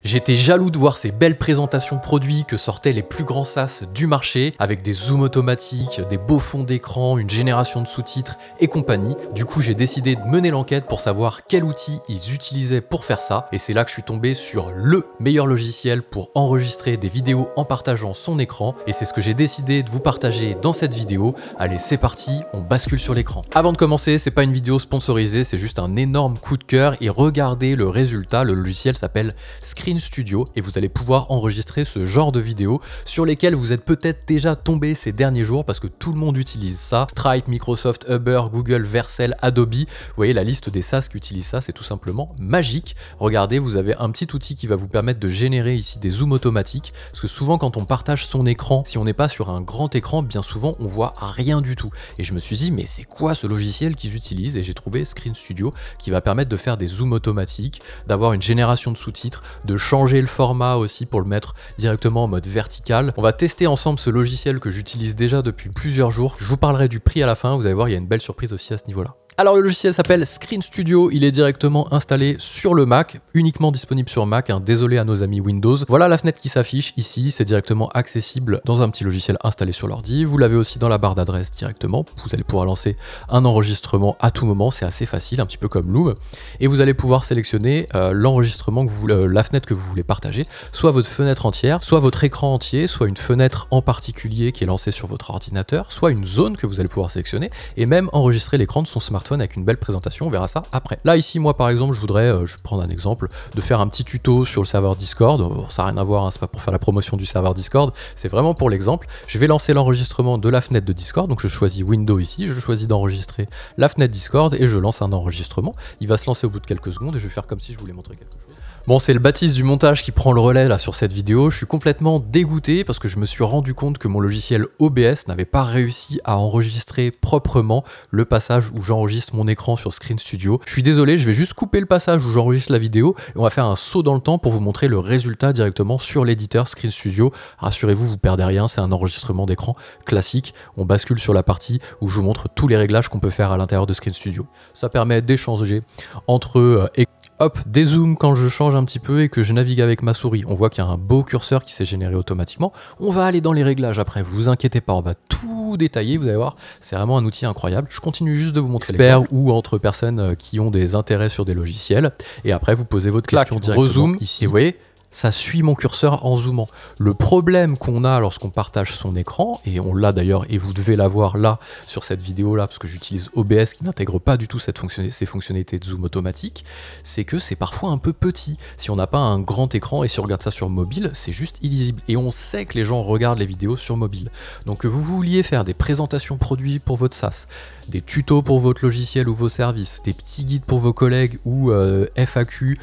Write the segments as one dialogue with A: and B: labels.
A: J'étais jaloux de voir ces belles présentations produits que sortaient les plus grands SaaS du marché, avec des zooms automatiques, des beaux fonds d'écran, une génération de sous-titres et compagnie. Du coup, j'ai décidé de mener l'enquête pour savoir quel outil ils utilisaient pour faire ça. Et c'est là que je suis tombé sur le meilleur logiciel pour enregistrer des vidéos en partageant son écran. Et c'est ce que j'ai décidé de vous partager dans cette vidéo. Allez, c'est parti, on bascule sur l'écran. Avant de commencer, c'est pas une vidéo sponsorisée, c'est juste un énorme coup de cœur. Et regardez le résultat, le logiciel s'appelle Screen Studio et vous allez pouvoir enregistrer ce genre de vidéos sur lesquelles vous êtes peut-être déjà tombé ces derniers jours parce que tout le monde utilise ça. Stripe, Microsoft, Uber, Google, Vercel, Adobe. Vous voyez la liste des SaaS qui utilisent ça, c'est tout simplement magique. Regardez, vous avez un petit outil qui va vous permettre de générer ici des zooms automatiques parce que souvent quand on partage son écran, si on n'est pas sur un grand écran, bien souvent on voit rien du tout. Et je me suis dit mais c'est quoi ce logiciel qu'ils utilisent? Et j'ai trouvé Screen Studio qui va permettre de faire des zooms automatiques, d'avoir une génération de sous-titres, de changer le format aussi pour le mettre directement en mode vertical. On va tester ensemble ce logiciel que j'utilise déjà depuis plusieurs jours. Je vous parlerai du prix à la fin, vous allez voir, il y a une belle surprise aussi à ce niveau-là. Alors le logiciel s'appelle Screen Studio, il est directement installé sur le Mac, uniquement disponible sur Mac, hein. Désolé à nos amis Windows. Voilà la fenêtre qui s'affiche ici, c'est directement accessible dans un petit logiciel installé sur l'ordi. Vous l'avez aussi dans la barre d'adresse directement, vous allez pouvoir lancer un enregistrement à tout moment, c'est assez facile, un petit peu comme Loom. Et vous allez pouvoir sélectionner l'enregistrement que vous la fenêtre que vous voulez partager, soit votre fenêtre entière, soit votre écran entier, soit une fenêtre en particulier qui est lancée sur votre ordinateur, soit une zone que vous allez pouvoir sélectionner, et même enregistrer l'écran de son smartphone avec une belle présentation, on verra ça après. Là ici moi par exemple je voudrais, je vais prendre un exemple, de faire un petit tuto sur le serveur Discord. Ça n'a rien à voir, hein, c'est pas pour faire la promotion du serveur Discord, c'est vraiment pour l'exemple. Je vais lancer l'enregistrement de la fenêtre de Discord, donc je choisis Windows ici, je choisis d'enregistrer la fenêtre Discord et je lance un enregistrement. Il va se lancer au bout de quelques secondes et je vais faire comme si je voulais montrer quelque chose. Bon, c'est le Baptiste du montage qui prend le relais là sur cette vidéo. Je suis complètement dégoûté parce que je me suis rendu compte que mon logiciel OBS n'avait pas réussi à enregistrer proprement le passage où j'enregistre mon écran sur Screen Studio. Je suis désolé, je vais juste couper le passage où j'enregistre la vidéo et on va faire un saut dans le temps pour vous montrer le résultat directement sur l'éditeur Screen Studio. Rassurez-vous, vous perdez rien, c'est un enregistrement d'écran classique. On bascule sur la partie où je vous montre tous les réglages qu'on peut faire à l'intérieur de Screen Studio. Ça permet d'échanger entre hop, des zooms quand je change un petit peu et que je navigue avec ma souris. On voit qu'il y a un beau curseur qui s'est généré automatiquement. On va aller dans les réglages après, vous inquiétez pas, on va tout détailler, vous allez voir, c'est vraiment un outil incroyable. Je continue juste de vous montrer l'expert ou entre personnes qui ont des intérêts sur des logiciels. Et après, vous posez votre question directement. Rezoom ici, vous voyez, ça suit mon curseur en zoomant. Le problème qu'on a lorsqu'on partage son écran, et on l'a d'ailleurs, et vous devez l'avoir là, sur cette vidéo-là, parce que j'utilise OBS qui n'intègre pas du tout ces fonctionnalités de zoom automatique, c'est que c'est parfois un peu petit. Si on n'a pas un grand écran, et si on regarde ça sur mobile, c'est juste illisible. Et on sait que les gens regardent les vidéos sur mobile. Donc que vous vouliez faire des présentations produits pour votre SaaS, des tutos pour votre logiciel ou vos services, des petits guides pour vos collègues ou FAQ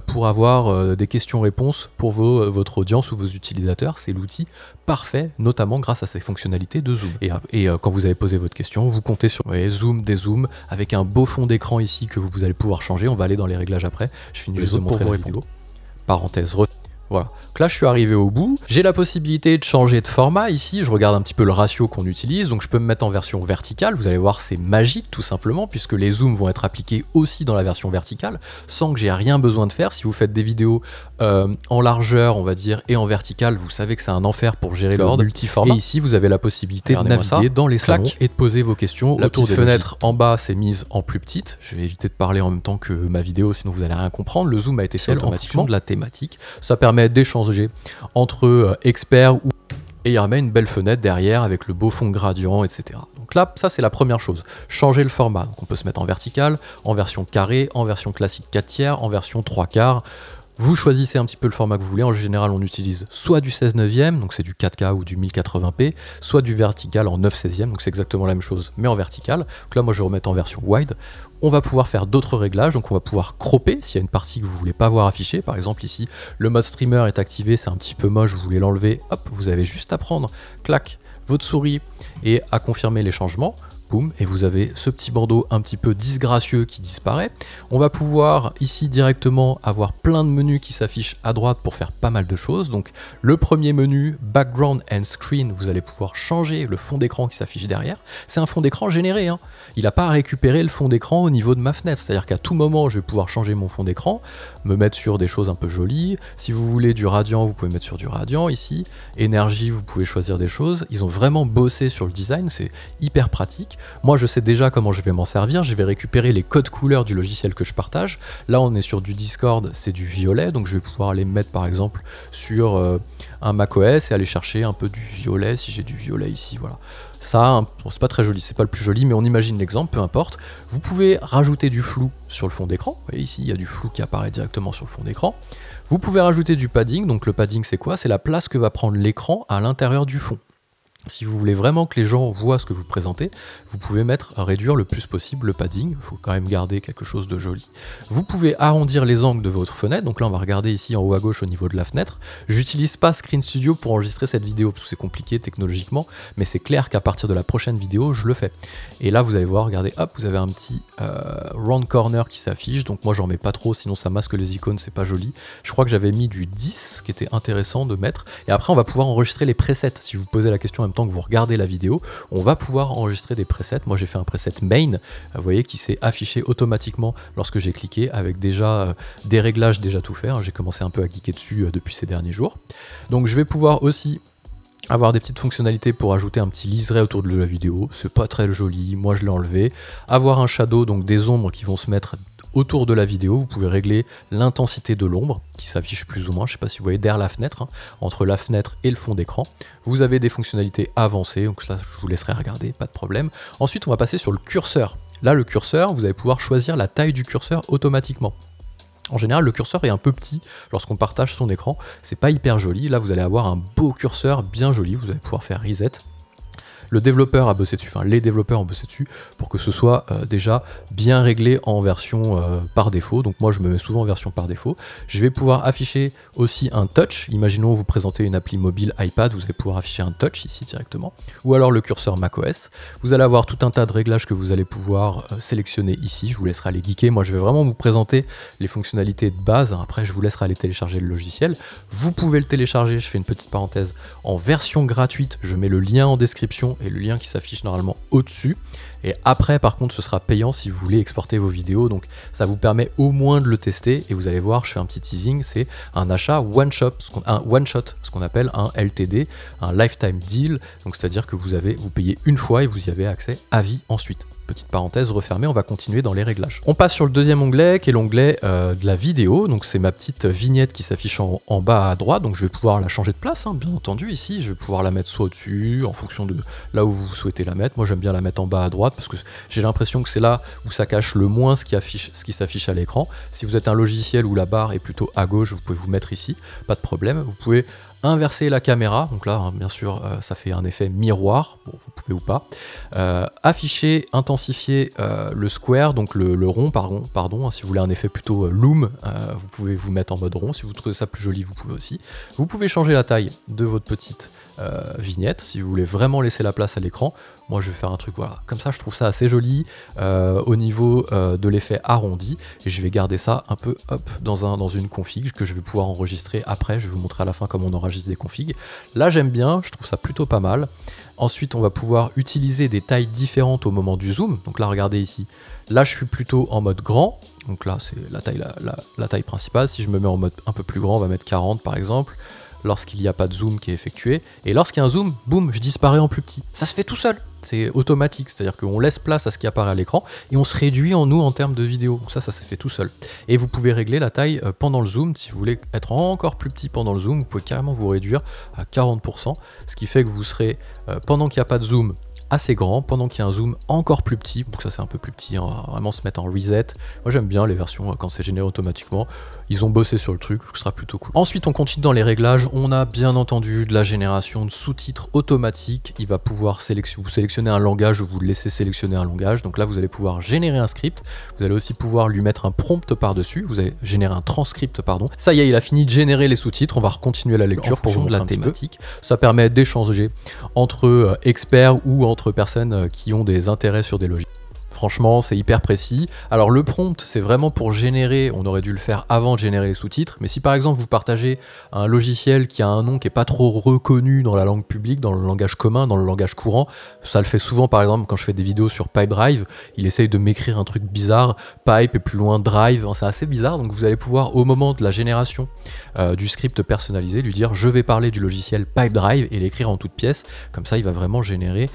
A: pour avoir des questions-réponses pour votre audience ou vos utilisateurs, c'est l'outil parfait, notamment grâce à ses fonctionnalités de zoom. Et quand vous avez posé votre question, vous comptez sur zoom, dézoom, avec un beau fond d'écran ici que vous allez pouvoir changer. On va aller dans les réglages après. Je finis juste de montrer la vidéo. Parenthèse. Voilà. Donc là, je suis arrivé au bout. J'ai la possibilité de changer de format ici. Je regarde un petit peu le ratio qu'on utilise. Donc, je peux me mettre en version verticale. Vous allez voir, c'est magique tout simplement puisque les zooms vont être appliqués aussi dans la version verticale sans que j'ai rien besoin de faire. Si vous faites des vidéos en largeur, on va dire, et en verticale, vous savez que c'est un enfer pour gérer l'ordre multiformat. Et ici, vous avez la possibilité de naviguer dans les salons et de poser vos questions. La petite fenêtre en bas, c'est mise en plus petite. Je vais éviter de parler en même temps que ma vidéo, sinon vous allez rien comprendre. Le zoom a été fait automatiquement de la thématique. Ça permet d'échanger entre experts et il remet une belle fenêtre derrière avec le beau fond gradient, etc. Donc là, ça c'est la première chose. Changer le format. Donc on peut se mettre en vertical, en version carré, en version classique 4/3, en version 3/4. Vous choisissez un petit peu le format que vous voulez. En général, on utilise soit du 16/9, donc c'est du 4K ou du 1080p, soit du vertical en 9/16, donc c'est exactement la même chose, mais en vertical. Donc là, moi, je vais remettre en version wide. On va pouvoir faire d'autres réglages, donc on va pouvoir cropper s'il y a une partie que vous voulez pas voir affichée. Par exemple, ici, le mode streamer est activé, c'est un petit peu moche, vous voulez l'enlever. Hop, vous avez juste à prendre, clac, votre souris et à confirmer les changements boum, et vous avez ce petit bandeau un petit peu disgracieux qui disparaît. On va pouvoir ici directement avoir plein de menus qui s'affichent à droite pour faire pas mal de choses. Donc le premier menu, Background and Screen, vous allez pouvoir changer le fond d'écran qui s'affiche derrière. C'est un fond d'écran généré, hein. Il n'a pas à récupérer le fond d'écran au niveau de ma fenêtre, c'est-à-dire qu'à tout moment je vais pouvoir changer mon fond d'écran, me mettre sur des choses un peu jolies. Si vous voulez du radiant, vous pouvez mettre sur du radiant ici. Énergie, vous pouvez choisir des choses. Ils ont vraiment bossé sur le design, c'est hyper pratique. Moi je sais déjà comment je vais m'en servir, je vais récupérer les codes couleurs du logiciel que je partage. Là on est sur du Discord, c'est du violet, donc je vais pouvoir les mettre par exemple sur un macOS et aller chercher un peu du violet, si j'ai du violet ici, voilà. Ça, bon, c'est pas très joli, c'est pas le plus joli, mais on imagine l'exemple, peu importe. Vous pouvez rajouter du flou sur le fond d'écran. Vous voyez ici, il y a du flou qui apparaît directement sur le fond d'écran. Vous pouvez rajouter du padding, donc le padding c'est quoi? C'est la place que va prendre l'écran à l'intérieur du fond. Si vous voulez vraiment que les gens voient ce que vous présentez, vous pouvez réduire le plus possible le padding, il faut quand même garder quelque chose de joli. Vous pouvez arrondir les angles de votre fenêtre, donc là on va regarder ici en haut à gauche au niveau de la fenêtre. J'utilise pas Screen Studio pour enregistrer cette vidéo parce que c'est compliqué technologiquement, mais c'est clair qu'à partir de la prochaine vidéo, je le fais. Et là vous allez voir, regardez, hop, vous avez un petit round corner qui s'affiche, donc moi j'en mets pas trop, sinon ça masque les icônes, c'est pas joli. Je crois que j'avais mis du 10, qui était intéressant de mettre, et après on va pouvoir enregistrer les presets. Si vous posez la question tant que vous regardez la vidéo, on va pouvoir enregistrer des presets. Moi j'ai fait un preset main, vous voyez, qui s'est affiché automatiquement lorsque j'ai cliqué, avec déjà des réglages déjà tout faire. J'ai commencé un peu à cliquer dessus depuis ces derniers jours. Donc je vais pouvoir aussi avoir des petites fonctionnalités pour ajouter un petit liseré autour de la vidéo, c'est pas très joli, moi je l'ai enlevé. Avoir un shadow, donc des ombres qui vont se mettre autour de la vidéo, vous pouvez régler l'intensité de l'ombre qui s'affiche plus ou moins, je sais pas si vous voyez derrière la fenêtre, hein, entre la fenêtre et le fond d'écran. Vous avez des fonctionnalités avancées, donc ça je vous laisserai regarder, pas de problème. Ensuite on va passer sur le curseur. Là le curseur, vous allez pouvoir choisir la taille du curseur automatiquement. En général, le curseur est un peu petit lorsqu'on partage son écran, c'est pas hyper joli. Là vous allez avoir un beau curseur bien joli, vous allez pouvoir faire reset. Le développeur a bossé dessus, enfin les développeurs ont bossé dessus pour que ce soit déjà bien réglé en version par défaut. Donc moi je me mets souvent en version par défaut. Je vais pouvoir afficher aussi un touch. Imaginons vous présentez une appli mobile iPad, vous allez pouvoir afficher un touch ici directement. Ou alors le curseur macOS. Vous allez avoir tout un tas de réglages que vous allez pouvoir sélectionner ici. Je vous laisserai aller geeker. Moi je vais vraiment vous présenter les fonctionnalités de base. Après je vous laisserai aller télécharger le logiciel. Vous pouvez le télécharger, je fais une petite parenthèse, en version gratuite. Je mets le lien en description et le lien qui s'affiche normalement au-dessus. Et après, par contre, ce sera payant si vous voulez exporter vos vidéos. Donc, ça vous permet au moins de le tester. Et vous allez voir, je fais un petit teasing, c'est un achat one-shot, ce qu'on appelle un LTD, un lifetime deal. Donc, c'est-à-dire que vous payez une fois et vous y avez accès à vie ensuite. Petite parenthèse refermée, on va continuer dans les réglages. On passe sur le deuxième onglet qui est l'onglet de la vidéo. Donc c'est ma petite vignette qui s'affiche en bas à droite. Donc je vais pouvoir la changer de place, hein, bien entendu. Ici, je vais pouvoir la mettre soit au-dessus, en fonction de là où vous souhaitez la mettre. Moi j'aime bien la mettre en bas à droite parce que j'ai l'impression que c'est là où ça cache le moins ce qui s'affiche à l'écran. Si vous êtes un logiciel où la barre est plutôt à gauche, vous pouvez vous mettre ici, pas de problème. Vous pouvez inverser la caméra, donc là hein, bien sûr ça fait un effet miroir, bon, vous pouvez ou pas, afficher, intensifier le square, donc le rond, pardon, si vous voulez un effet plutôt loom, vous pouvez vous mettre en mode rond, si vous trouvez ça plus joli vous pouvez aussi. Vous pouvez changer la taille de votre petite vignette, si vous voulez vraiment laisser la place à l'écran. Moi je vais faire un truc, voilà, comme ça je trouve ça assez joli au niveau de l'effet arrondi, et je vais garder ça un peu hop, dans une config que je vais pouvoir enregistrer après, je vais vous montrer à la fin comment on enregistre des configs. Là j'aime bien, je trouve ça plutôt pas mal. Ensuite on va pouvoir utiliser des tailles différentes au moment du zoom, donc là regardez ici, là je suis plutôt en mode grand, donc là c'est la taille principale. Si je me mets en mode un peu plus grand, on va mettre 40 par exemple, lorsqu'il n'y a pas de zoom qui est effectué, et lorsqu'il y a un zoom, boum, je disparais en plus petit. Ça se fait tout seul, c'est automatique, c'est-à-dire qu'on laisse place à ce qui apparaît à l'écran, et on se réduit en termes de vidéo, donc ça se fait tout seul. Et vous pouvez régler la taille pendant le zoom, si vous voulez être encore plus petit pendant le zoom, vous pouvez carrément vous réduire à 40%, ce qui fait que vous serez, pendant qu'il n'y a pas de zoom, assez grand, pendant qu'il y a un zoom encore plus petit, donc ça c'est un peu plus petit, on va vraiment se mettre en reset. Moi j'aime bien les versions quand c'est généré automatiquement, ils ont bossé sur le truc, ce sera plutôt cool. Ensuite on continue dans les réglages, on a bien entendu de la génération de sous-titres automatique, il va pouvoir vous sélectionner un langage ou vous laissez sélectionner un langage, donc là vous allez pouvoir générer un script, vous allez aussi pouvoir lui mettre un prompt par-dessus, vous allez générer un transcript, pardon. Ça y est, il a fini de générer les sous-titres, on va recontinuer la lecture pour vous montrer la thématique. Ça permet d'échanger entre experts ou entre d'autres personnes qui ont des intérêts sur des logiciels. Franchement, c'est hyper précis. Alors le prompt, c'est vraiment pour générer, on aurait dû le faire avant de générer les sous-titres, mais si par exemple vous partagez un logiciel qui a un nom qui n'est pas trop reconnu dans la langue publique, dans le langage commun, dans le langage courant, ça le fait souvent par exemple quand je fais des vidéos sur Pipedrive, il essaye de m'écrire un truc bizarre, Pipe et plus loin Drive, c'est assez bizarre, donc vous allez pouvoir au moment de la génération du script personnalisé lui dire je vais parler du logiciel Pipedrive et l'écrire en toute pièce, comme ça il va vraiment générer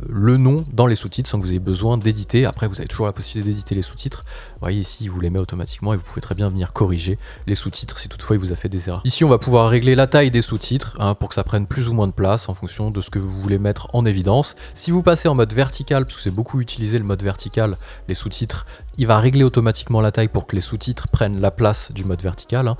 A: le nom dans les sous-titres sans que vous ayez besoin d'éditer. Après vous avez toujours la possibilité d'éditer les sous-titres, vous voyez ici il vous les met automatiquement et vous pouvez très bien venir corriger les sous-titres si toutefois il vous a fait des erreurs. Ici on va pouvoir régler la taille des sous-titres hein, pour que ça prenne plus ou moins de place en fonction de ce que vous voulez mettre en évidence. Si vous passez en mode vertical, parce que c'est beaucoup utilisé le mode vertical, les sous-titres, il va régler automatiquement la taille pour que les sous-titres prennent la place du mode vertical hein.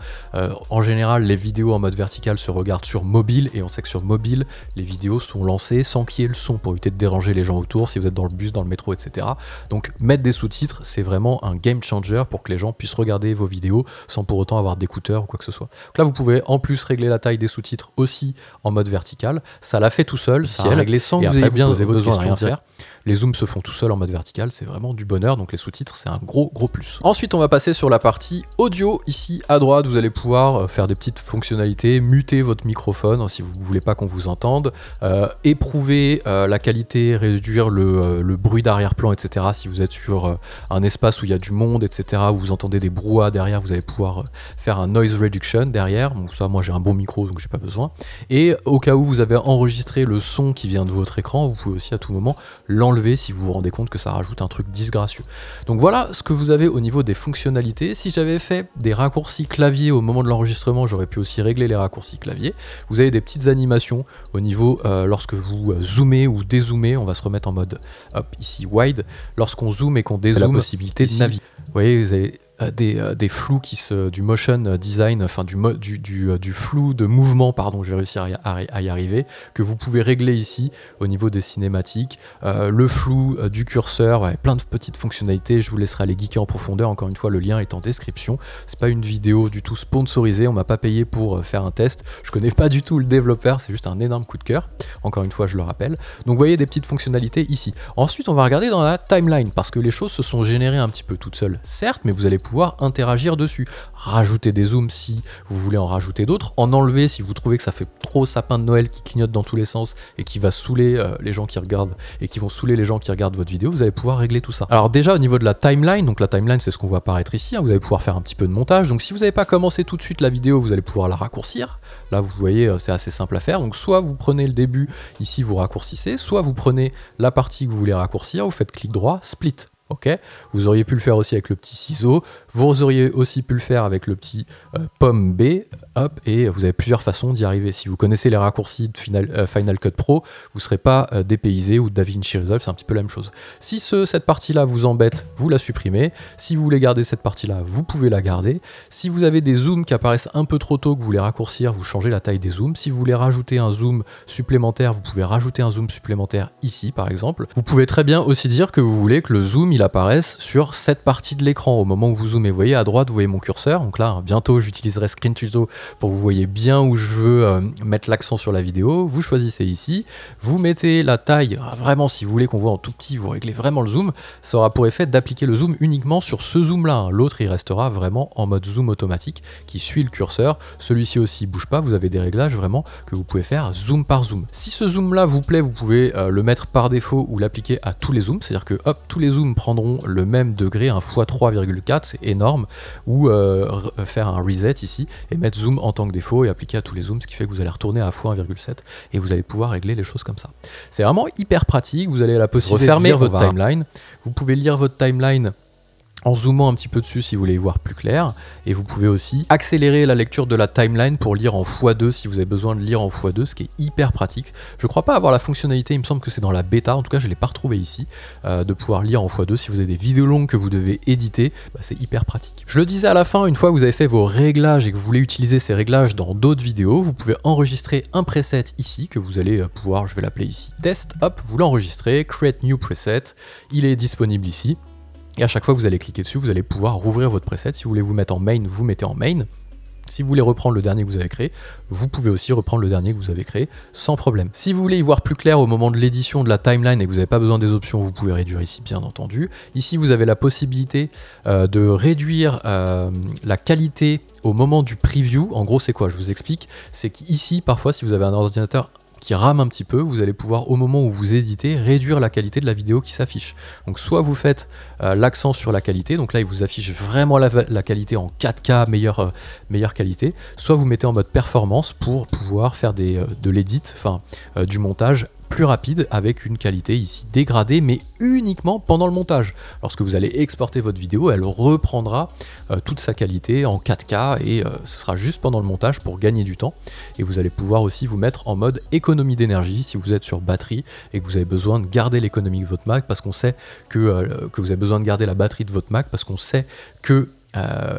A: En général les vidéos en mode vertical se regardent sur mobile et on sait que sur mobile les vidéos sont lancées sans qu'il y ait le son pour éviter de déranger les gens autour si vous êtes dans le bus, dans le métro, etc. Donc mettre des sous-titres, c'est vraiment un game changer pour que les gens puissent regarder vos vidéos sans pour autant avoir d'écouteurs ou quoi que ce soit. Donc là vous pouvez en plus régler la taille des sous-titres aussi en mode vertical, ça l'a fait tout seul, ça a réglé sans que vous ayez bien besoin de rien faire. Les zooms se font tout seuls en mode vertical, c'est vraiment du bonheur, donc les sous-titres c'est un gros plus. Ensuite on va passer sur la partie audio, ici à droite vous allez pouvoir faire des petites fonctionnalités, muter votre microphone si vous ne voulez pas qu'on vous entende, éprouver la qualité, réduire le bruit d'arrière-plan, etc. Si vous êtes sur un espace où il y a du monde, etc., où vous entendez des brouhahs derrière, vous allez pouvoir faire un noise reduction derrière, donc ça moi j'ai un bon micro donc j'ai pas besoin, et au cas où vous avez enregistré le son qui vient de votre écran, vous pouvez aussi à tout moment l'enlever si vous vous rendez compte que ça rajoute un truc disgracieux. Donc voilà ce que vous avez au niveau des fonctionnalités. Si j'avais fait des raccourcis clavier au moment de l'enregistrement, j'aurais pu aussi régler les raccourcis clavier. Vous avez des petites animations au niveau lorsque vous zoomez ou dézoomez, on va se remettre en mode hop ici wide, lorsqu'on zoome et qu'on dézoome, la possibilité de naviguer. Vous voyez, vous avez des flous du motion design, enfin du flou de mouvement, pardon, je vais réussir à y arriver, que vous pouvez régler ici au niveau des cinématiques, le flou du curseur, ouais, plein de petites fonctionnalités, je vous laisserai aller geeker en profondeur, encore une fois le lien est en description. C'est pas une vidéo du tout sponsorisée, on m'a pas payé pour faire un test, je connais pas du tout le développeur, c'est juste un énorme coup de cœur, encore une fois je le rappelle. Donc vous voyez des petites fonctionnalités ici. Ensuite on va regarder dans la timeline, parce que les choses se sont générées un petit peu toutes seules, certes, mais vous allez pouvoir interagir dessus, rajouter des zooms si vous voulez en rajouter d'autres, en enlever si vous trouvez que ça fait trop sapin de Noël qui clignote dans tous les sens et qui va saouler les gens qui regardent et qui vont saouler les gens qui regardent votre vidéo, vous allez pouvoir régler tout ça. Alors déjà au niveau de la timeline, donc la timeline c'est ce qu'on voit apparaître ici, hein, vous allez pouvoir faire un petit peu de montage, donc si vous n'avez pas commencé tout de suite la vidéo, vous allez pouvoir la raccourcir, là vous voyez c'est assez simple à faire, donc soit vous prenez le début, ici vous raccourcissez, soit vous prenez la partie que vous voulez raccourcir, vous faites clic droit, split. Ok, vous auriez pu le faire aussi avec le petit ciseau, vous auriez aussi pu le faire avec le petit pomme B, hop, et vous avez plusieurs façons d'y arriver. Si vous connaissez les raccourcis de Final Cut Pro, vous ne serez pas dépaysé, ou DaVinci Resolve, c'est un petit peu la même chose. Si cette partie-là vous embête, vous la supprimez. Si vous voulez garder cette partie-là, vous pouvez la garder. Si vous avez des zooms qui apparaissent un peu trop tôt, que vous voulez raccourcir, vous changez la taille des zooms. Si vous voulez rajouter un zoom supplémentaire, vous pouvez rajouter un zoom supplémentaire ici, par exemple. Vous pouvez très bien aussi dire que vous voulez que le zoom il apparaisse sur cette partie de l'écran au moment où vous zoomez. Vous voyez à droite, vous voyez mon curseur. Donc là, bientôt, j'utiliserai Screen Tuto pour que vous voyez bien où je veux mettre l'accent sur la vidéo. Vous choisissez ici, vous mettez la taille, vraiment si vous voulez qu'on voit en tout petit, vous réglez vraiment le zoom. Ça aura pour effet d'appliquer le zoom uniquement sur ce zoom-là. L'autre, il restera vraiment en mode zoom automatique qui suit le curseur. Celui-ci aussi bouge pas. Vous avez des réglages vraiment que vous pouvez faire zoom par zoom. Si ce zoom-là vous plaît, vous pouvez le mettre par défaut ou l'appliquer à tous les zooms. C'est-à-dire que hop, tous les zooms prendront le même degré, un x 3,4, c'est énorme, ou faire un reset ici et mettre zoom en tant que défaut et appliquer à tous les zooms, ce qui fait que vous allez retourner à x 1,7 et vous allez pouvoir régler les choses comme ça. C'est vraiment hyper pratique, vous avez la possibilité de lire votre timeline, vous pouvez lire votre timeline en zoomant un petit peu dessus si vous voulez y voir plus clair, et vous pouvez aussi accélérer la lecture de la timeline pour lire en x2 si vous avez besoin de lire en x2, ce qui est hyper pratique. Je crois pas avoir la fonctionnalité, il me semble que c'est dans la bêta, en tout cas je l'ai pas retrouvé ici, de pouvoir lire en x2 si vous avez des vidéos longues que vous devez éditer, c'est hyper pratique. Je le disais à la fin, une fois que vous avez fait vos réglages et que vous voulez utiliser ces réglages dans d'autres vidéos, vous pouvez enregistrer un preset ici que vous allez pouvoir, je vais l'appeler ici test, hop, vous l'enregistrez, create new preset, il est disponible ici. Et à chaque fois que vous allez cliquer dessus, vous allez pouvoir rouvrir votre preset. Si vous voulez vous mettre en main, vous mettez en main. Si vous voulez reprendre le dernier que vous avez créé, vous pouvez aussi reprendre le dernier que vous avez créé sans problème. Si vous voulez y voir plus clair au moment de l'édition de la timeline et que vous n'avez pas besoin des options, vous pouvez réduire ici bien entendu. Ici vous avez la possibilité de réduire la qualité au moment du preview. En gros c'est quoi? Je vous explique. C'est qu'ici parfois si vous avez un ordinateur qui rame un petit peu, vous allez pouvoir au moment où vous éditez réduire la qualité de la vidéo qui s'affiche. Donc soit vous faites l'accent sur la qualité, donc là il vous affiche vraiment la qualité en 4K, meilleure qualité, soit vous mettez en mode performance pour pouvoir faire de l'édit, enfin du montage plus rapide avec une qualité ici dégradée, mais uniquement pendant le montage. Lorsque vous allez exporter votre vidéo, elle reprendra toute sa qualité en 4K et ce sera juste pendant le montage pour gagner du temps. Et vous allez pouvoir aussi vous mettre en mode économie d'énergie si vous êtes sur batterie et que vous avez besoin de garder l'économie de votre Mac parce qu'on sait que vous avez besoin de garder la batterie de votre Mac parce qu'on sait que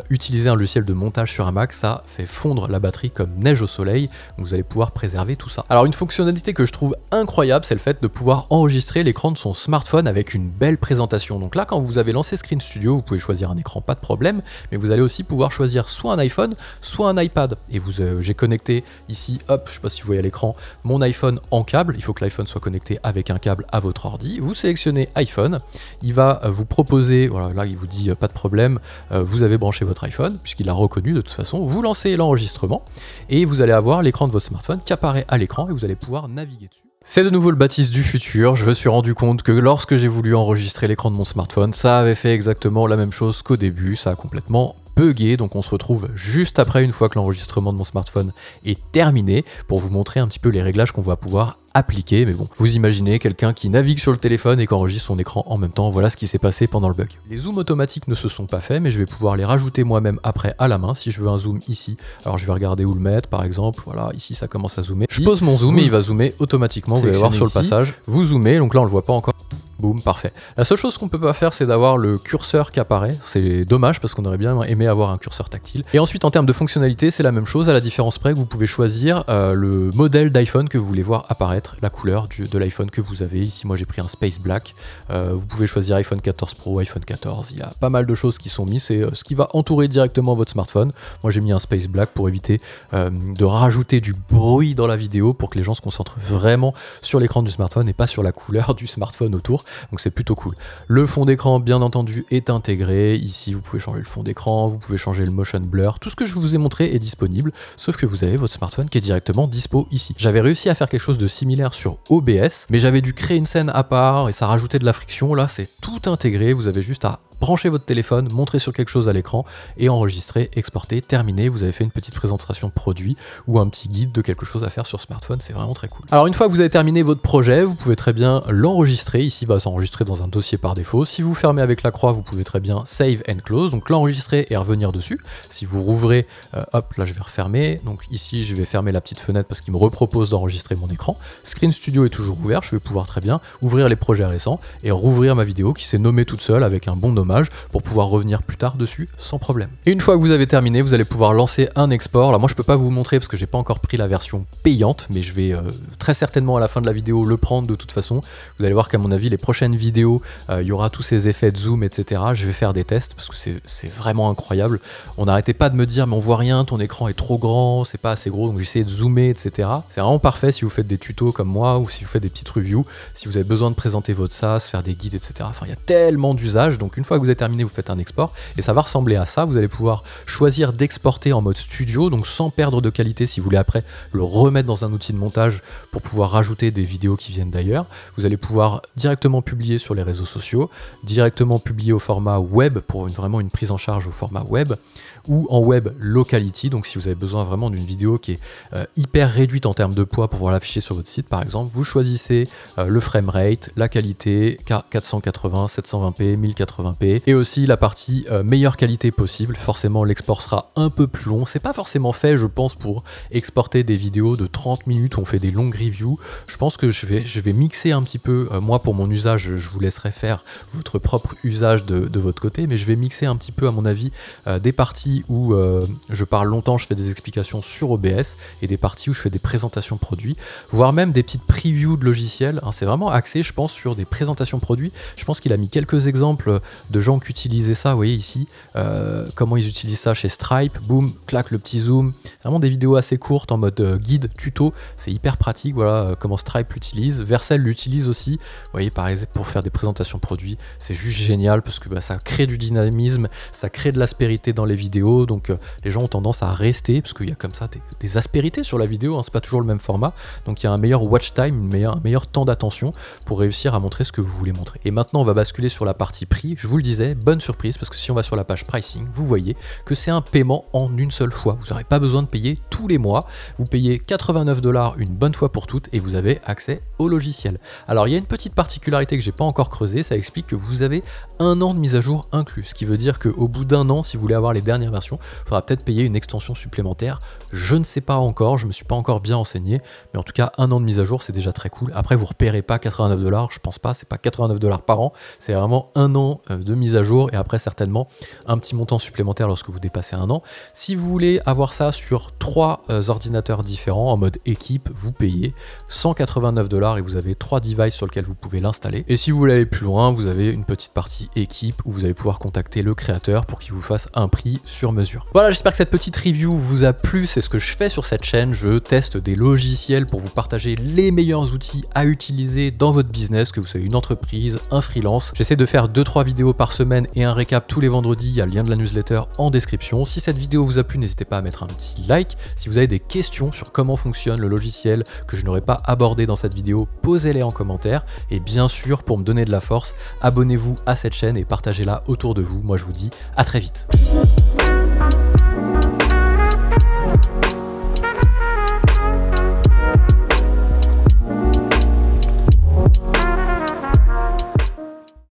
A: utiliser un logiciel de montage sur un Mac, ça fait fondre la batterie comme neige au soleil, donc vous allez pouvoir préserver tout ça. Alors une fonctionnalité que je trouve incroyable, c'est le fait de pouvoir enregistrer l'écran de son smartphone avec une belle présentation. Donc là, quand vous avez lancé Screen Studio, vous pouvez choisir un écran, pas de problème, mais vous allez aussi pouvoir choisir soit un iPhone, soit un iPad. Et j'ai connecté ici, hop, je sais pas si vous voyez à l'écran, mon iPhone en câble. Il faut que l'iPhone soit connecté avec un câble à votre ordi. Vous sélectionnez iPhone, il va vous proposer, voilà, là il vous dit pas de problème, vous avez branché votre iPhone, puisqu'il l'a reconnu de toute façon, vous lancez l'enregistrement et vous allez avoir l'écran de votre smartphone qui apparaît à l'écran et vous allez pouvoir naviguer dessus. C'est de nouveau le Baptiste du futur. Je me suis rendu compte que lorsque j'ai voulu enregistrer l'écran de mon smartphone, ça avait fait exactement la même chose qu'au début, ça a complètement bugué, donc on se retrouve juste après, une fois que l'enregistrement de mon smartphone est terminé, pour vous montrer un petit peu les réglages qu'on va pouvoir appliquer. Mais bon, vous imaginez quelqu'un qui navigue sur le téléphone et qui enregistre son écran en même temps, voilà ce qui s'est passé pendant le bug. Les zooms automatiques ne se sont pas faits, mais je vais pouvoir les rajouter moi-même après à la main. Si je veux un zoom ici, alors je vais regarder où le mettre par exemple, voilà, ici ça commence à zoomer. Je pose mon zoom et il va zoomer automatiquement, vous allez voir sur le passage, vous zoomez, donc là on le voit pas encore. Boum, parfait. La seule chose qu'on peut pas faire, c'est d'avoir le curseur qui apparaît. C'est dommage parce qu'on aurait bien aimé avoir un curseur tactile. Et ensuite, en termes de fonctionnalité, c'est la même chose, à la différence près que vous pouvez choisir le modèle d'iPhone que vous voulez voir apparaître, la couleur de l'iPhone que vous avez. Ici, moi j'ai pris un Space Black. Vous pouvez choisir iPhone 14 Pro, iPhone 14. Il y a pas mal de choses qui sont mises. C'est ce qui va entourer directement votre smartphone. Moi j'ai mis un Space Black pour éviter de rajouter du bruit dans la vidéo, pour que les gens se concentrent vraiment sur l'écran du smartphone et pas sur la couleur du smartphone autour. Donc c'est plutôt cool. Le fond d'écran, bien entendu, est intégré. Ici, vous pouvez changer le fond d'écran, vous pouvez changer le motion blur. Tout ce que je vous ai montré est disponible, sauf que vous avez votre smartphone qui est directement dispo ici. J'avais réussi à faire quelque chose de similaire sur OBS, mais j'avais dû créer une scène à part et ça rajoutait de la friction. Là, c'est tout intégré. Vous avez juste à branchez votre téléphone, montrez sur quelque chose à l'écran et enregistrez, exportez, terminé. Vous avez fait une petite présentation produit ou un petit guide de quelque chose à faire sur smartphone, c'est vraiment très cool. Alors une fois que vous avez terminé votre projet, vous pouvez très bien l'enregistrer. Ici, il va s'enregistrer dans un dossier par défaut. Si vous fermez avec la croix, vous pouvez très bien save and close, donc l'enregistrer et revenir dessus. Si vous rouvrez, hop, là je vais refermer. Donc ici, je vais fermer la petite fenêtre parce qu'il me repropose d'enregistrer mon écran. Screen Studio est toujours ouvert, je vais pouvoir très bien ouvrir les projets récents et rouvrir ma vidéo qui s'est nommée toute seule avec un bon nommage pour pouvoir revenir plus tard dessus sans problème. Et une fois que vous avez terminé, vous allez pouvoir lancer un export. Là moi je peux pas vous montrer parce que j'ai pas encore pris la version payante, mais je vais très certainement à la fin de la vidéo le prendre de toute façon. Vous allez voir qu'à mon avis les prochaines vidéos, il y aura tous ces effets de zoom, etc. Je vais faire des tests parce que c'est vraiment incroyable. On n'arrêtait pas de me dire mais on voit rien, ton écran est trop grand, c'est pas assez gros, donc j'essayais de zoomer, etc. C'est vraiment parfait si vous faites des tutos comme moi ou si vous faites des petites reviews, si vous avez besoin de présenter votre SaaS, faire des guides, etc. Enfin il y a tellement d'usages, donc une fois que vous avez terminé, vous faites un export et ça va ressembler à ça. Vous allez pouvoir choisir d'exporter en mode studio, donc sans perdre de qualité si vous voulez après le remettre dans un outil de montage pour pouvoir rajouter des vidéos qui viennent d'ailleurs. Vous allez pouvoir directement publier sur les réseaux sociaux, directement publier au format web pour vraiment une prise en charge au format web, ou en web locality, donc si vous avez besoin vraiment d'une vidéo qui est hyper réduite en termes de poids pour pouvoir l'afficher sur votre site par exemple, vous choisissez le framerate, la qualité 480, 720p, 1080p et aussi la partie meilleure qualité possible. Forcément l'export sera un peu plus long, c'est pas forcément fait je pense pour exporter des vidéos de 30 minutes où on fait des longues reviews. Je pense que je vais mixer un petit peu, moi pour mon usage je vous laisserai faire votre propre usage de votre côté, mais je vais mixer un petit peu à mon avis des parties où je parle longtemps, je fais des explications sur OBS et des parties où je fais des présentations produits, voire même des petites previews de logiciels, hein. C'est vraiment axé je pense sur des présentations produits. Je pense qu'il a mis quelques exemples de de gens qui utilisaient ça, vous voyez ici, comment ils utilisent ça chez Stripe, boum, clac, le petit zoom, vraiment des vidéos assez courtes en mode guide, tuto, c'est hyper pratique, voilà comment Stripe l'utilise, Vercel l'utilise aussi, vous voyez par exemple pour faire des présentations produits, c'est juste génial parce que ça crée du dynamisme, ça crée de l'aspérité dans les vidéos, donc les gens ont tendance à rester, parce qu'il y a comme ça des aspérités sur la vidéo, hein, c'est pas toujours le même format, donc il y a un meilleur watch time, un meilleur temps d'attention pour réussir à montrer ce que vous voulez montrer. Et maintenant on va basculer sur la partie prix, je vous le disais, bonne surprise, parce que si on va sur la page pricing, vous voyez que c'est un paiement en une seule fois, vous n'aurez pas besoin de payer tous les mois, vous payez 89 $ une bonne fois pour toutes et vous avez accès au logiciel. Alors il y a une petite particularité que j'ai pas encore creusée, ça explique que vous avez un an de mise à jour inclus, ce qui veut dire qu'au bout d'un an, si vous voulez avoir les dernières versions, il faudra peut-être payer une extension supplémentaire, je ne sais pas encore, je me suis pas encore bien renseigné, mais en tout cas un an de mise à jour c'est déjà très cool. Après vous repérez pas 89 $, je pense pas, c'est pas 89 $ par an, c'est vraiment un an de mise à jour et après certainement un petit montant supplémentaire lorsque vous dépassez un an. Si vous voulez avoir ça sur 3 ordinateurs différents en mode équipe, vous payez 189 $ et vous avez 3 devices sur lesquels vous pouvez l'installer. Et si vous voulez aller plus loin, vous avez une petite partie équipe où vous allez pouvoir contacter le créateur pour qu'il vous fasse un prix sur mesure. Voilà, j'espère que cette petite review vous a plu, c'est ce que je fais sur cette chaîne, je teste des logiciels pour vous partager les meilleurs outils à utiliser dans votre business, que vous soyez une entreprise, un freelance. J'essaie de faire 2-3 vidéos par semaine et un récap tous les vendredis, il y a le lien de la newsletter en description. Si cette vidéo vous a plu, n'hésitez pas à mettre un petit like. Si vous avez des questions sur comment fonctionne le logiciel que je n'aurais pas abordé dans cette vidéo, posez-les en commentaire. Et bien sûr, pour me donner de la force, abonnez-vous à cette chaîne et partagez-la autour de vous. Moi, je vous dis à très vite.